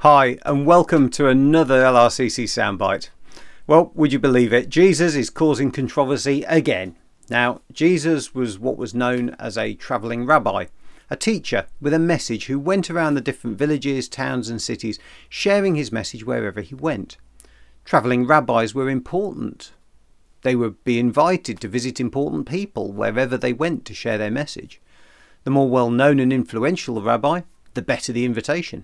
Hi, and welcome to another LRCC Soundbite. Well, would you believe it? Jesus is causing controversy again. Now, Jesus was what was known as a travelling rabbi, a teacher with a message who went around the different villages, towns and cities, sharing his message wherever he went. Travelling rabbis were important. They would be invited to visit important people wherever they went to share their message. The more well-known and influential the rabbi, the better the invitation.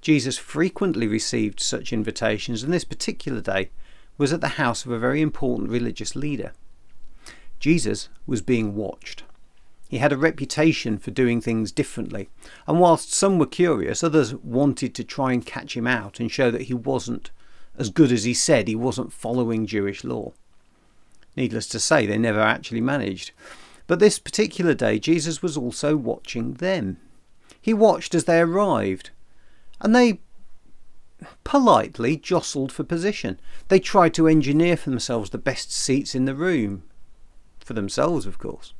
Jesus frequently received such invitations, and this particular day was at the house of a very important religious leader. Jesus was being watched. He had a reputation for doing things differently, and whilst some were curious, others wanted to try and catch him out and show that he wasn't as good as he said. He wasn't following Jewish law. Needless to say, they never actually managed. But this particular day, Jesus was also watching them. He watched as they arrived, and they politely jostled for position. They tried to engineer for themselves the best seats in the room. For themselves, of course.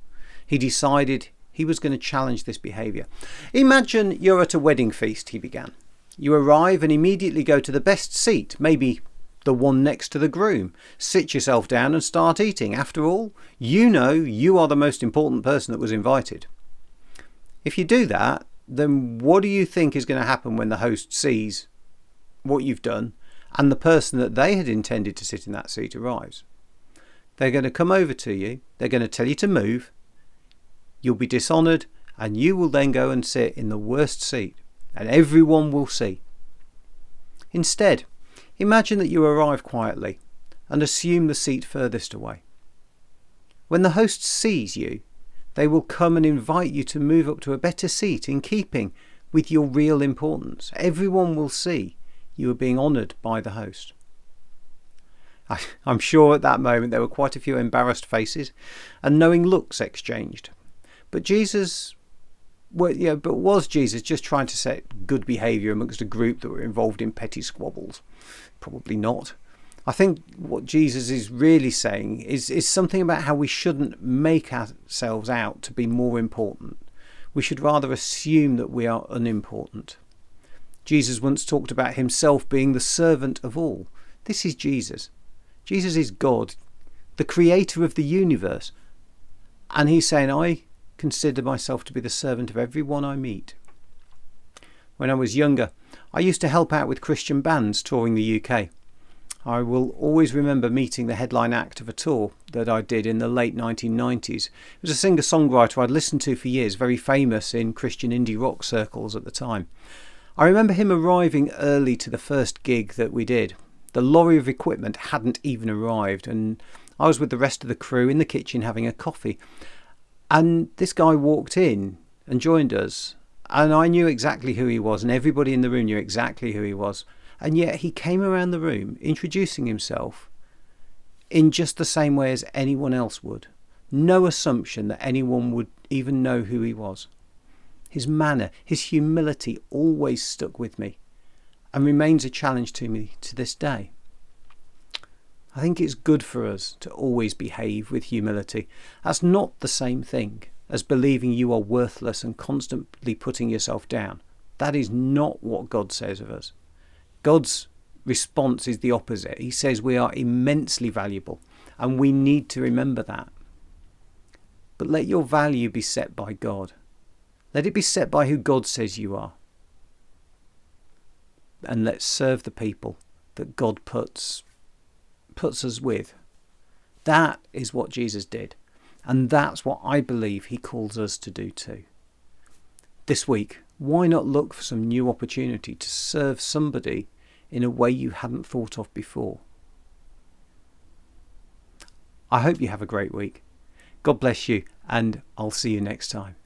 He decided he was going to challenge this behaviour. Imagine you're at a wedding feast, he began. You arrive and immediately go to the best seat, maybe the one next to the groom. Sit yourself down and start eating. After all, you know you are the most important person that was invited. If you do that, then what do you think is going to happen when the host sees what you've done and the person that they had intended to sit in that seat arrives? They're going to come over to you, they're going to tell you to move, you'll be dishonoured, and you will then go and sit in the worst seat, and everyone will see. Instead, imagine that you arrive quietly and assume the seat furthest away. When the host sees you, they will come and invite you to move up to a better seat in keeping with your real importance. Everyone will see you are being honoured by the host. I'm sure at that moment there were quite a few embarrassed faces and knowing looks exchanged. But was Jesus just trying to set good behaviour amongst a group that were involved in petty squabbles? Probably not. I think what Jesus is really saying is something about how we shouldn't make ourselves out to be more important. We should rather assume that we are unimportant. Jesus once talked about himself being the servant of all. This is Jesus. Jesus is God, the creator of the universe. And he's saying, I consider myself to be the servant of everyone I meet. When I was younger, I used to help out with Christian bands touring the UK. I will always remember meeting the headline act of a tour that I did in the late 1990s. It was a singer-songwriter I'd listened to for years, very famous in Christian indie rock circles at the time. I remember him arriving early to the first gig that we did. The lorry of equipment hadn't even arrived, and I was with the rest of the crew in the kitchen having a coffee. And this guy walked in and joined us, and I knew exactly who he was, and everybody in the room knew exactly who he was. And yet he came around the room introducing himself in just the same way as anyone else would. No assumption that anyone would even know who he was. His manner, his humility always stuck with me and remains a challenge to me to this day. I think it's good for us to always behave with humility. That's not the same thing as believing you are worthless and constantly putting yourself down. That is not what God says of us. God's response is the opposite. He says we are immensely valuable, and we need to remember that. But let your value be set by God. Let it be set by who God says you are. And let's serve the people that God puts us with. That is what Jesus did. And that's what I believe he calls us to do too. This week, why not look for some new opportunity to serve somebody in a way you hadn't thought of before? I hope you have a great week. God bless you, and I'll see you next time.